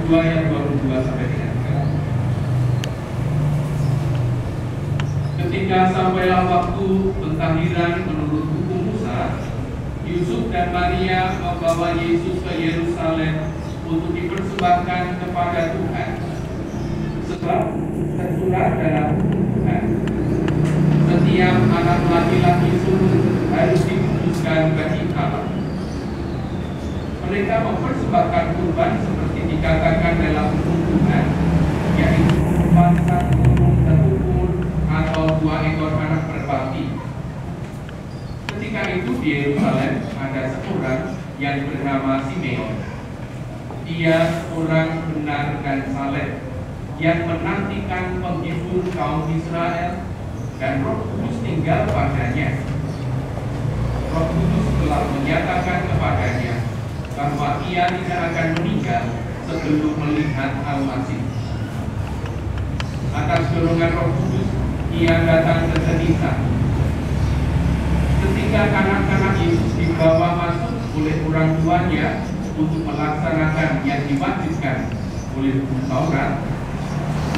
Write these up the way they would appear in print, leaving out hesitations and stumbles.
2 ayat 22 sampai dengan 3. Ketika sampailah waktu pentahiran menurut hukum Musa, Yusuf dan Maria membawa Yesus ke Yerusalem untuk dipersembahkan kepada Tuhan. Sebab tersurat dalam hukum Tuhan, setiap anak laki-laki sulung harus dikuduskan bagi Allah. Mereka mempersembahkan kurban seperti dikatakan dalam hukum Tuhan, yaitu kurban satu burung terukur atau 2 ekor anak merpati. Ketika itu di Yerusalem ada seorang yang bernama Simeon. Dia orang benar dan saleh yang menantikan penghibur kaum Israel, dan Roh Kudus tinggal padanya. Roh Kudus telah menyatakan kepadanya bahwa ia tidak akan meninggal sebelum melihat Al-Masih. Atas dorongan Roh Kudus, ia datang ke Genesaret. Ketika kanak-kanak Yesus dibawa masuk oleh orang tuanya untuk melaksanakan yang diwajibkan oleh hukum Taurat,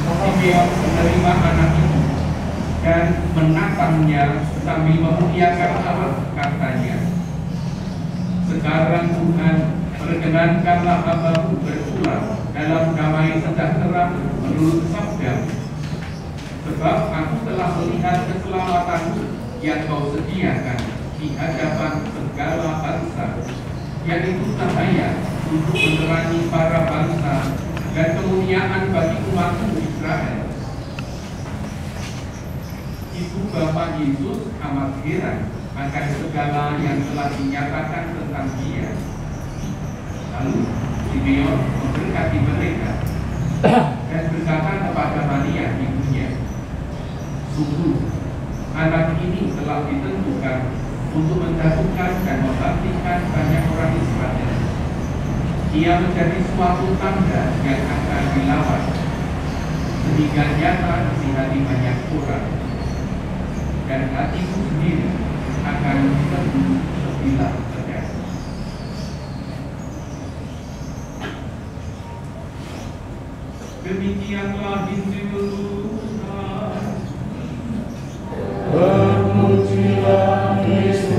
Simeon menerima anak itu dan menatangnya sambil memuliakan Allah, katanya, "Sekarang Tuhan, perkenankanlah hamba-Mu berpulang dalam damai sejahtera menurut sabda-Mu. Sebab aku telah melihat keselamatan-Mu yang Kau sediakan di hadapan segala bangsa, yaitu cahaya untuk menerangi para bangsa dan kemuliaan bagi umat-Mu Israel." Ibu Bapa Yesus amat heran akan segala yang telah dinyatakan tentang Dia. Lalu Simeon memberkati mereka dan berkata kepada Maria ibunya, "Sungguh, anak ini telah ditentukan untuk menjatuhkan dan membangkitkan banyak orang Israel. Ia menjadi suatu tanda yang akan dilawan, sehingga nyata isi hati banyak orang, dan hatimu sendiri akan teguh sebilah tegas." Demikianlah Injil Tuhan. Terpujilah Kristus.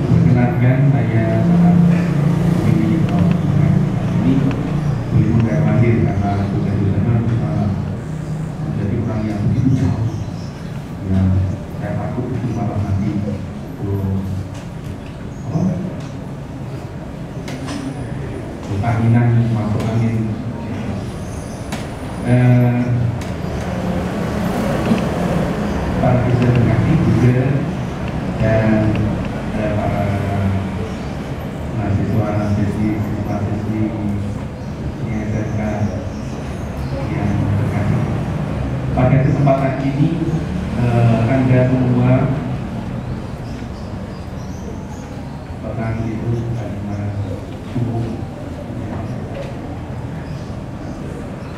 Perkenankan saya sangat memilih ini beliau dari lahir karena tugas di sana menjadi orang yang begitu jauh. Ya, saya takut itu malah nanti ketahanan masuk angin. Para bisa terkasih juga dan para mahasiswa-mahasiswi SMK yang terkasih. Pada kesempatan ini Anda semua Bapak Ibu dan Ibu,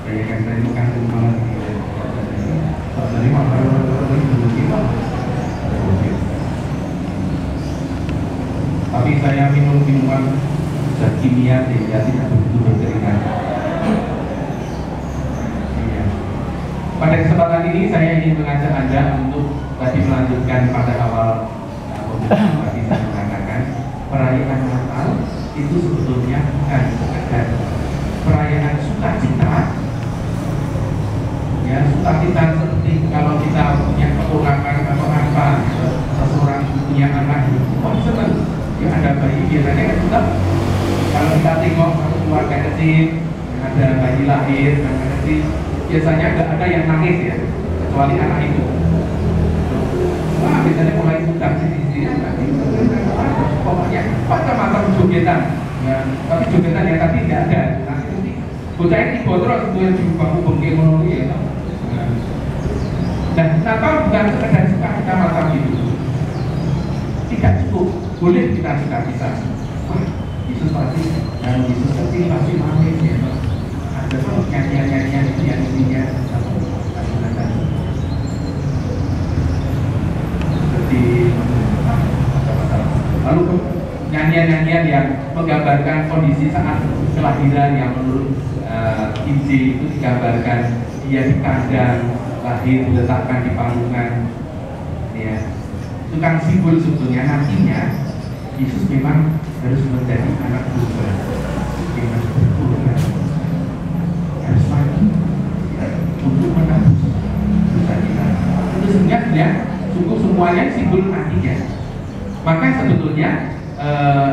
saya akan terima kasih semua terima tapi saya minum minuman zat kimia sehingga tidak begitu berkeringat. Iya. Pada kesempatan ini saya ingin mengajak Anda untuk tadi melanjutkan pada awal tadi saya mengatakan perayaan Natal itu sebetulnya bukan sekedar perayaan sukacita. Ya, sukacita seperti kalau kita punya keponakan atau apa, seseorang punya anak, senang. Ya, ada bayi biasanya kan juga kalau kita tengok satu keluarga kecil ada bayi lahir dan kecil, biasanya nggak ada yang nangis ya, kecuali anak itu. Wah, biasanya mulai sudah sini pokoknya macam-macam jogetan ya, tapi jogetan yang tadi tidak ada. Nanti bocah ini terus itu yang diubah bengke menurut ya. Dan Natal bukan sekedar sukacita macam itu, tidak cukup. Boleh kita sukacita, wah Yesus pasti, kalau Yesus kecil pasti manis ya. Ada tuh nyanyian-nyanyian itu yang intinya seperti lalu nyanyian-nyanyian yang menggambarkan kondisi saat kelahiran yang menurut Injil itu digambarkan dia di kandang lahir diletakkan di palungan, ya itu kan simbol sebetulnya nantinya Yesus memang harus menjadi anak domba yang harus berkorban, harus mati untuk menebus dosa kita. Itu sebenarnya sungguh semuanya simbol nantinya. Maka sebetulnya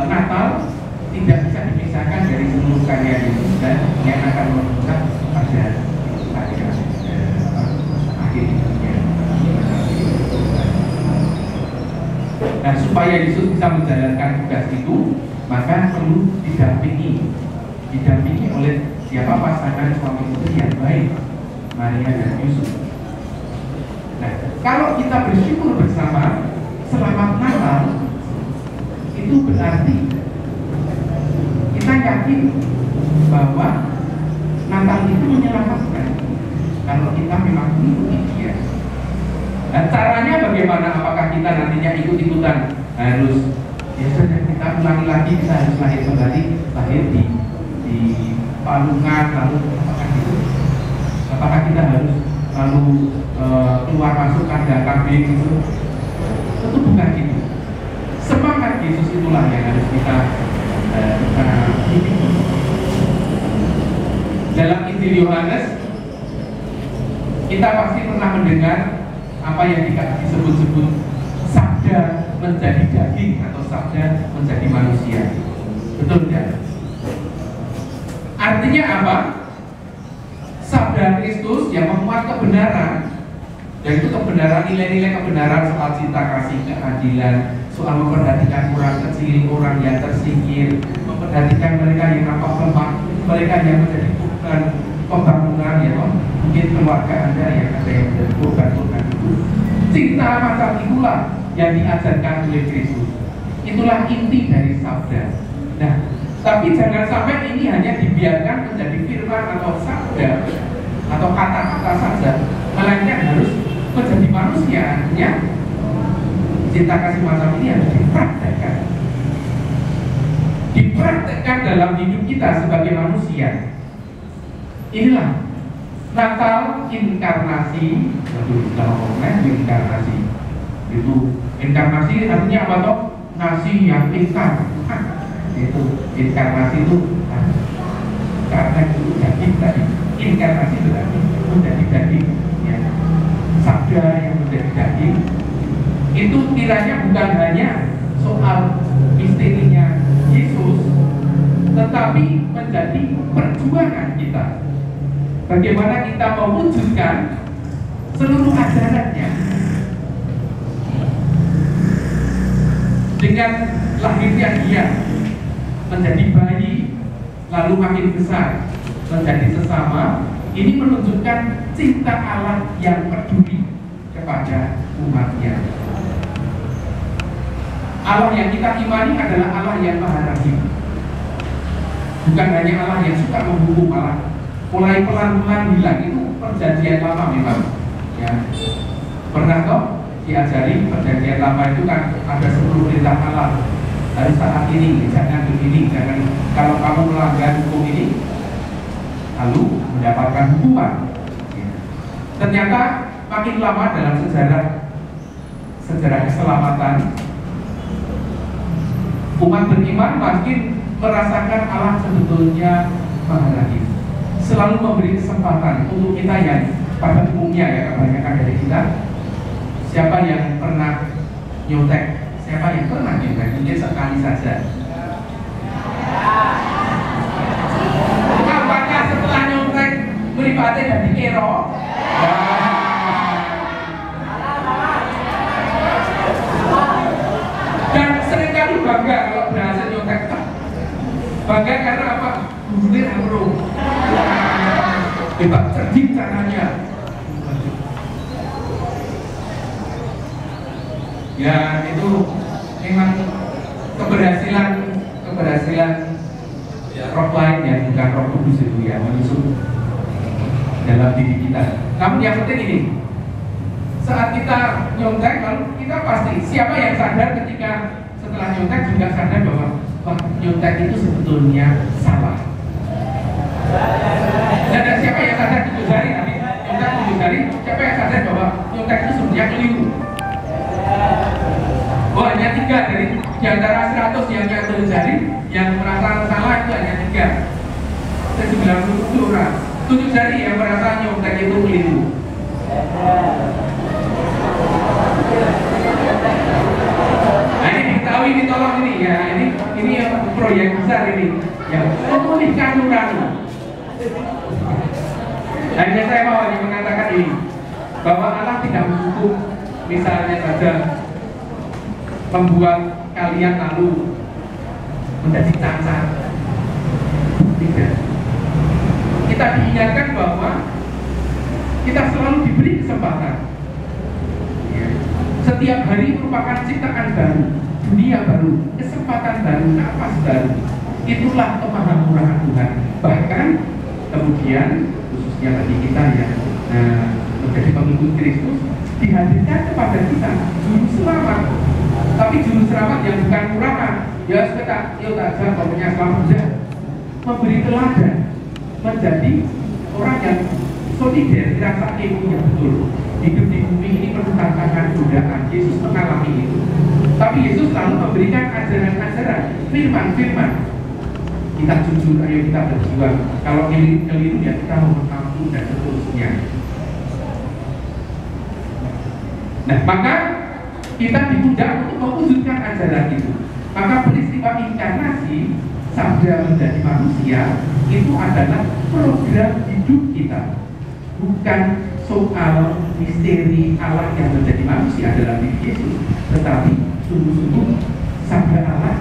Natal tidak bisa dipisahkan dari seluruh karya Yesus dan yang akan memuncak pada akhir dunia. Nah, supaya Yesus bisa menjalankan tugas itu, maka perlu didampingi oleh siapa pasangan suami istri yang baik, Maria dan Yusuf. Nah, kalau kita bersyukur bersama selamat Natal, itu berarti kita yakin bahwa Natal itu menyelamatkan kalau kita memang mengikuti Dia. Dan caranya bagaimana? Apakah kita nantinya ikut-ikutan harus biasanya kita ulangi lagi, kita harus lahir kembali, lahir di palungan, lalu apakah itu? Apakah kita harus lalu keluar masuk kandang kambing itu? Tentu bukan itu. Semangat Yesus itulah yang harus kita ikuti. Dalam Injil Yohanes kita pasti pernah mendengar apa yang disebut-sebut sabda menjadi daging atau sabda menjadi manusia. Betul tidak? Artinya apa? Sabda Kristus yang memuat kebenaran, dan itu kebenaran, nilai-nilai kebenaran soal cinta kasih, keadilan, soal memperhatikan orang kecil, orang yang tersingkir, memperhatikan mereka yang nampak lemah, mereka yang menjadi korban pembangunan, ya toh, mungkin keluarga Anda yang ada yang menjadi korban-korban itu. Cinta macam itulah yang diajarkan oleh Kristus. Itulah inti dari sabda. Nah, tapi jangan sampai ini hanya dibiarkan menjadi firman atau sabda atau kata-kata saja, melainkan harus menjadi manusia. Artinya cinta kasih macam ini harus dipraktekkan dalam hidup kita sebagai manusia. Inilah Natal inkarnasi. Waduh, kita ngomongnya inkarnasi. Itu inkarnasi artinya apa toh? Nasi yang inkar. Itu inkarnasi itu karena itu daging tadi. Inkarnasi berarti menjadi daging, ya. Sabda yang menjadi daging itu kiranya bukan hanya soal misterinya Yesus, tetapi menjadi perjuangan kita. Bagaimana kita mewujudkan seluruh ajarannya dengan lahirnya Dia menjadi bayi, lalu makin besar menjadi sesama. Ini menunjukkan cinta Allah yang peduli kepada umatnya. Allah yang kita imani adalah Allah yang Maha Rahim, bukan hanya Allah yang suka menghukum. Allah mulai pelan-pelan hilang. Itu perjanjian lama memang, ya. Pernah toh diajari perjanjian lama itu kan ada 10 perintah Allah. Harus saat ini, jangan begini, jangan, kalau kamu melanggar hukum ini lalu mendapatkan hukuman, ya. Ternyata makin lama dalam sejarah keselamatan, umat beriman makin merasakan Allah sebetulnya Maha Rahim, selalu memberi kesempatan untuk kita yang pada umumnya, ya, kebanyakan dari kita, siapa yang pernah nyontek? Siapa yang pernah nyontek? Mungkin sekali saja. Apakah setelah nyontek meribatnya dari kero? Dan seringkali bangga kalau berhasil nyontek. Bangga karena apa? Bulir amro, hebat, cerdik caranya. Ya, itu memang keberhasilan keberhasilan roh lain yang bukan Roh Kudus itu ya menyusup dalam diri kita. Namun yang penting ini, saat kita nyontek, lalu kita pasti siapa yang sadar ketika setelah nyontek juga sadar bahwa wah, nyontek itu sebetulnya salah. Dan ada siapa yang sadar 7 hari nanti nyontek 7 hari, siapa yang sadar bahwa nyontek itu sebenarnya keliru. Oh, hanya 3 dari di antara 100 yang nyontek 7 hari, yang merasa salah itu hanya 3. Dan 97 orang, 7 hari yang merasa nyontek itu keliru. Nah ini diketahui, ditolong ini ya, ini proyek besar ini, yang memulihkan nurani. Hanya saya mau hanya mengatakan ini, bahwa Allah tidak menghukum, misalnya saja membuat kalian lalu menjadi cacat. Tidak. Kita diingatkan bahwa kita selalu diberi kesempatan. Ya. Setiap hari merupakan ciptaan baru, dunia baru, kesempatan baru, nafas baru. Itulah kemahamurahan Tuhan. Bahkan kemudian khususnya bagi kita yang menjadi pengikut Kristus, dihadirkan kepada kita juru selamat. Tapi juru selamat yang bukan murahan, ya sekitar, yuk tak pokoknya selamat, memberi teladan, menjadi orang yang solider, dirasa ilmunya betul. Hidup di bumi ini penuh tantangan, godaan. Yesus mengalami itu. Tapi Yesus selalu memberikan ajaran-ajaran, firman-firman. Kita jujur, ayo kita berjuang. Kalau keliru ya kita mohon ampun dan seterusnya. Nah, maka kita diundang untuk mewujudkan ajaran itu. Maka peristiwa inkarnasi sabda menjadi manusia itu adalah program hidup kita, bukan soal misteri Allah yang menjadi manusia adalah diri Yesus, tetapi sungguh-sungguh sabda Allah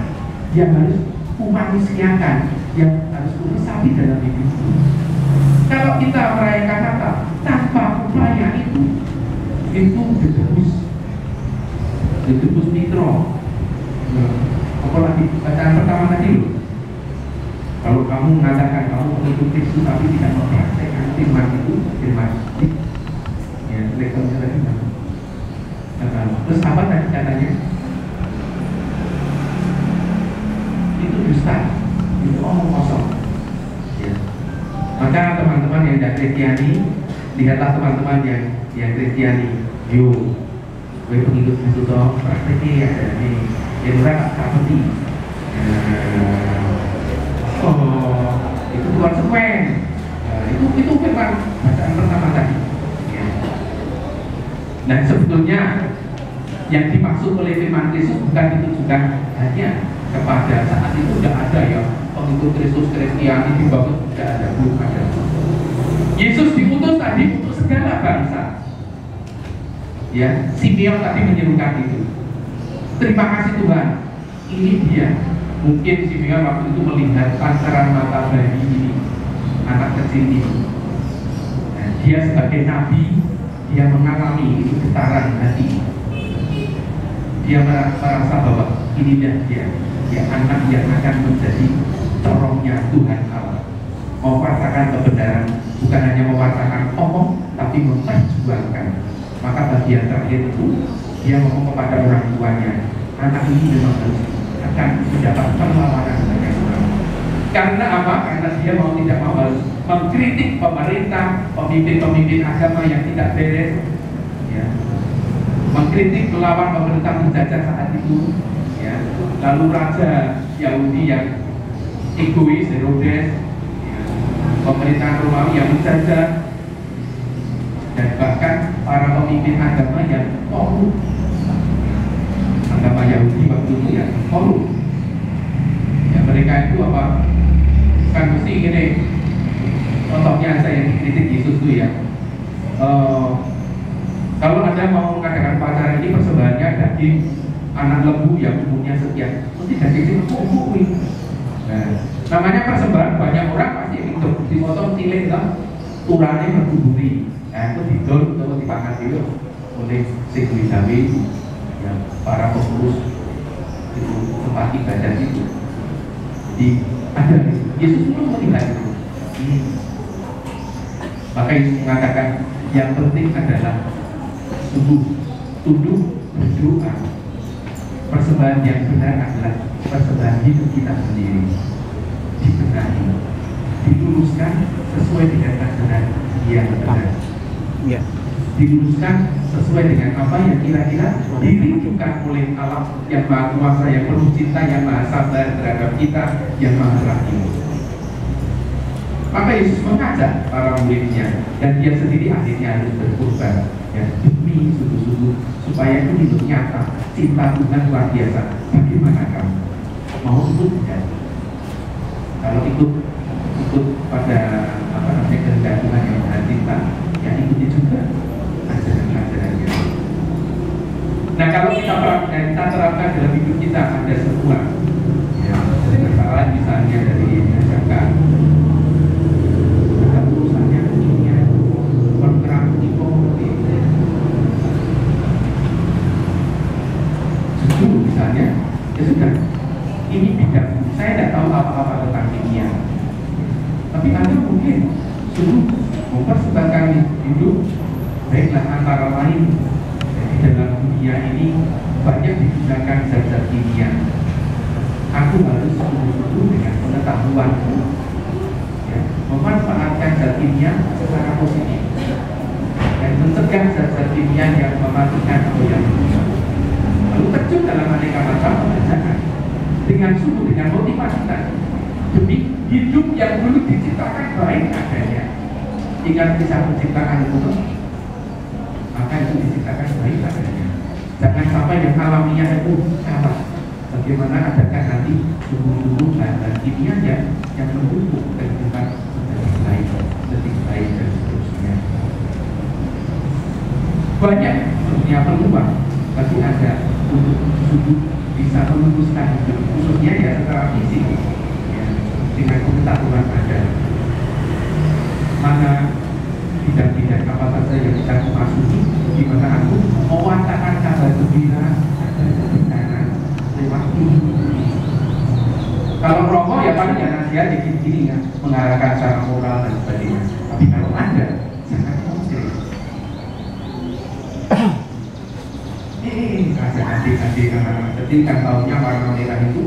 yang harus kumanusiakan, yang harus kuresapi dalam hidup. Kalau kita merayakan Natal tanpa upaya itu gedebus nitro. Apalagi bacaan pertama tadi loh. Kalau kamu mengatakan kamu mengikut Kristus tapi tidak mempraktekkan firman itu, firman ya, levelnya tadi mana? Terus apa tadi katanya? Itu dusta, itu omong kosong. Ya. Maka teman-teman yang tidak Kristiani, lihatlah teman-teman yang Kristiani. Yo, gue pengikut Kristus toh, prakteknya ada nih. Yang orang tak seperti. Oh, itu konsekuen. Itu firman bacaan pertama tadi. Ya. Nah sebetulnya yang dimaksud oleh firman Kristus bukan ditujukan hanya kepada saat itu tidak ada ya pengikut Kristus Kristiani dibangun, tidak ada, belum ada. Yesus diutus tadi untuk segala bangsa. Ya, Simeon tadi menyerukan itu. Terima kasih Tuhan. Ini dia. Mungkin Simeon waktu itu melihat pancaran mata bayi ini, anak kecil ini. Nah, dia sebagai nabi, dia mengalami itu getaran hati. Dia merasa bahwa ini dia anak yang akan menjadi corongnya Tuhan Allah. Mewartakan kebenaran, bukan hanya mewartakan omong, tapi memperjuangkan. Maka bagian terakhir itu dia ngomong kepada orang tuanya, anak ini memang harus akan mendapat perlawanan banyak orang. Karena apa? Karena dia mau tidak mau harus mengkritik pemerintah, pemimpin-pemimpin agama yang tidak beres, ya. Mengkritik melawan pemerintah penjajah saat itu, ya. Lalu raja Yahudi yang egois, Herodes, ya. Pemerintahan Romawi yang menjajah, dan bahkan para pemimpin agama yang korup. Agama Yahudi waktu itu ya korup. Ya mereka itu apa? Kan mesti gini. Contohnya saya dikritik Yesus itu ya. Kalau Anda mau mengadakan upacara ini persembahannya daging anak lembu yang umurnya sekian, mesti daging empuk ini. Nah, namanya persembahan banyak orang pasti itu dipotong cilik lah, turane berduri. Nah, itu didol atau dipangan dulu oleh Sekuli Dawi, ya, para pengurus itu tempat ibadah itu. Ada Yesus pun melihat itu. Maka Yesus mengatakan yang penting adalah tunduk berdoa. Persembahan yang benar adalah persembahan hidup kita sendiri, dibenahi, diluruskan sesuai dengan ajaran yang benar, diluruskan sesuai dengan apa yang kira-kira dirindukan oleh Allah yang Maha Kuasa, yang penuh cinta, yang Maha sabar terhadap kita, yang Maha rahim. Maka Yesus mengajak para muridnya, dan dia sendiri akhirnya harus berkorban, ya, demi sungguh-sungguh supaya itu nyata cinta Tuhan luar biasa. Bagaimana kamu mau ikut tidak? Kalau ikut pada apa namanya kehendak Tuhan yang Maha cinta, ya ikuti juga ajaran-ajarannya. Nah, kalau kita terapkan dalam hidup kita, ada semua, ya, kesalahan misalnya dari ajakan urusannya punya program ekonomi, justru misalnya, ya sudah, ini bidang saya tidak tahu apa-apa tentang kimia, tapi Anda mungkin suruh mempersembahkan hidup, baiklah antara lain di dalam dunia ini banyak digunakan zat-zat kimia. Aku harus sungguh-sungguh dengan pengetahuanku, ya, memanfaatkan zat kimia secara positif dan mencegah zat-zat kimia yang mematikan atau yang rusak. Lalu terjun dalam aneka macam pekerjaan dengan sungguh, dengan motivasi tadi, demi hidup yang dulu diciptakan baik adanya. Ingat kisah penciptaan itu, maka itu diciptakan baik adanya. Jangan sampai yang alamiah itu kalah. Bagaimana adakah nanti tumbuh-tumbuh bahan kimia yang mendukung kehidupan lebih baik dan seterusnya. Banyak punya peluang bagi Anda untuk bisa meluruskan hidup, khususnya ya secara fisik, ya, dengan pengetahuan Anda. Mana bidang-bidang apa saja yang kita masuki, di mana aku mewartakan kabar gembira dan kebenaran lewat ini. Kalau rokok ya paling ya nasihat ya gini ya, mengarahkan secara moral dan sebagainya. Tapi kalau Anda jangan ngomong kasih adik-adik anak-anak kecil kan tahunya warna merah itu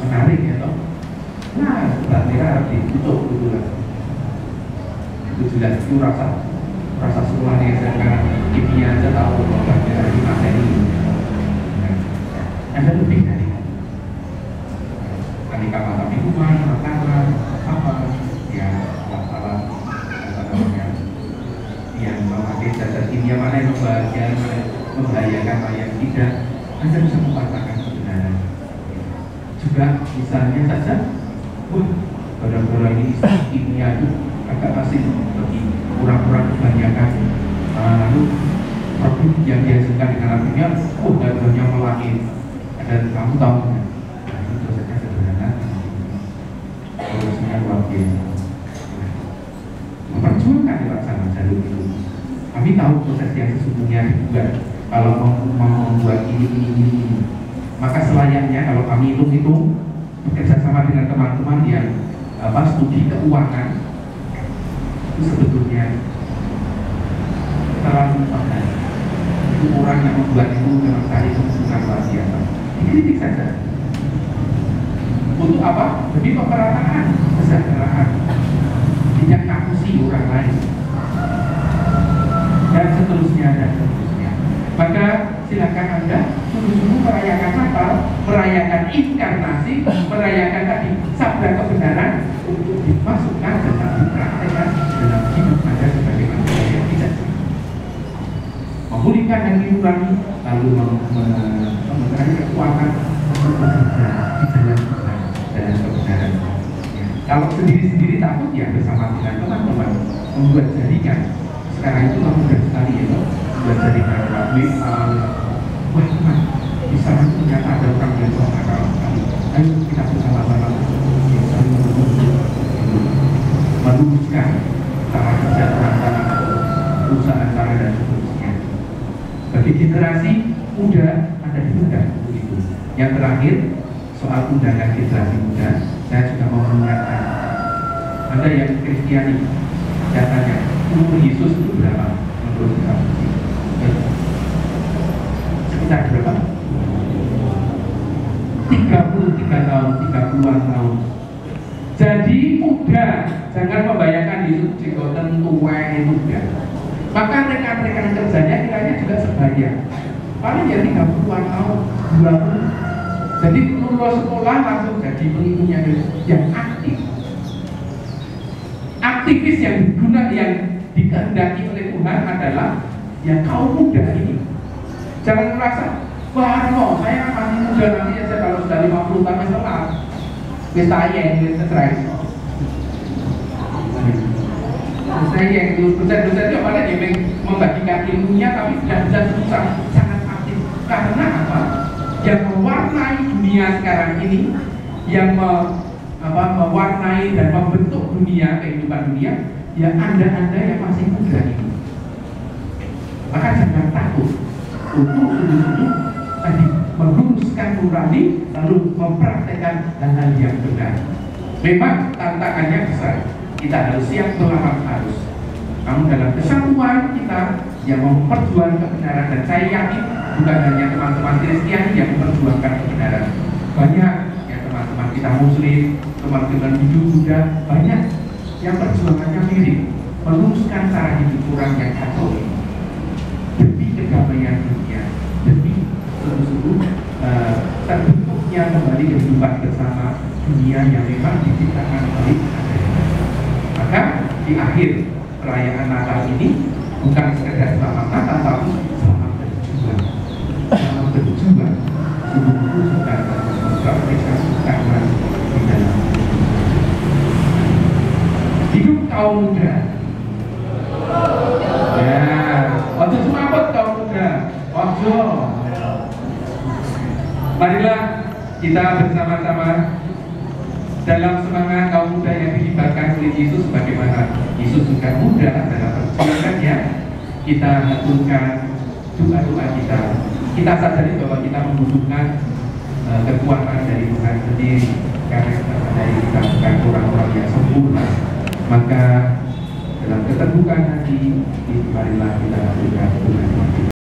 menarik ya toh. Nah, warna merah harus ditutup dulu lah. Itu jelas itu rasa seruannya karena kimia aja tahu bahwa warna merah itu materi. Ada lebih dari aneka mata minuman, makanan, apa ya, salah apa namanya yang memakai zat-zat kimia mana yang membahayakan, mana yang membahayakan, mana yang tidak. Anda bisa mematahkan kebenaran. Juga misalnya saja, barang-barang ini kimia itu agak asing bagi kurang-kurang kebanyakan. Lalu produk yang dihasilkan dengan kimia, harganya melangit. Dan kamu tahu kan, itu prosesnya sederhana, prosesnya luar biasa. Memperjuangkan lewat sana jalur itu. Kami tahu proses yang sesungguhnya dibuat. Kalau mau membuat ini, maka selayaknya kalau kami hitung-hitung bekerja sama dengan teman-teman yang studi keuangan, itu sebetulnya terlalu padat. Itu orang yang membuat itu memang cari keuntungan luar biasa. Dikritik saja. Untuk apa? Demi pemerataan kesejahteraan, tidak ngakusi orang lain, dan seterusnya. Maka silakan Anda sungguh-sungguh merayakan Natal, merayakan inkarnasi, merayakan tadi sabda kebenaran untuk dimasukkan dan dipraktekkan dalam hidup Anda sebagai manusia yang tidak memulihkan dan mengurangi, lalu memberi kekuatan untuk bekerja di jalan Tuhan dalam kebenaran. Ya. Kalau sendiri-sendiri takut ya bersama dengan teman-teman membuat jaringan. Sekarang itu mudah sekali ya, membuat jaringan WA. Wah teman, di sana ternyata ada orang yang nakal sekali. Ayo kita bersama-sama meluruskan cara kerja antara perusahaan cara dan seterusnya. Bagi generasi muda ada di muda itu. Yang terakhir, soal undangan generasi muda, saya juga mau mengingatkan Anda yang Kristiani, saya tanya, umur Yesus itu berapa menurut kamu? Sekitar berapa? 33 tahun, 30-an tahun. Jadi muda, jangan membayangkan Yesus jenggotan tua itu muda. Maka rekan-rekan kerjanya kiranya juga sebaya. Paling ya 30-an tahun, 20. Jadi lulus sekolah langsung jadi pengikutnya yang aktif. Aktivis yang berguna, yang dikehendaki oleh Tuhan adalah yang kaum muda ini. Jangan merasa, wah no, saya masih muda, nanti aja kalau sudah 50 tahun setelah bisa yang stres. Saya yang dosen-dosen itu pada dia membagikan ilmunya tapi tidak bisa susah, sangat aktif. Karena apa? Yang mewarnai dunia sekarang ini, yang mewarnai dan membentuk dunia, kehidupan dunia, ya anda-anda yang masih muda ini. Maka jangan takut untuk sungguh-sungguh tadi meluruskan nurani, lalu mempraktekkan hal-hal yang benar. Memang tantangannya besar. Kita harus siap melawan arus. Namun dalam kesatuan kita yang memperjuangkan kebenaran, dan saya yakin bukan hanya teman-teman Kristiani yang memperjuangkan kebenaran, banyak ya teman-teman kita Muslim, teman-teman Hindu, Buddha, banyak yang perjuangannya mirip, meluruskan cara hidup kurang yang kacau ini demi kedamaian dunia, demi sungguh-sungguh terbentuknya kembali kehidupan bersama dunia yang memang diciptakan oleh Allah. Maka di akhir perayaan Natal ini bukan sekedar selamat Natal, tapi selamat berjuang. Selamat berjuang sungguh-sungguh sudah memperkasihkan di dalam hidup kaum muda. Ya, waktu semaput kaum muda, waktu. Marilah kita bersama-sama dalam semangat kaum muda yang dilibatkan oleh Yesus, bagaimana Yesus juga muda dalam perjuangannya. Kita aturkan doa-doa kita. Kita sadari bahwa kita membutuhkan kekuatan dari Tuhan sendiri, karena kita bukan orang-orang yang sempurna. Maka dalam keterbukaan hati, marilah kita aturkan Tuhan.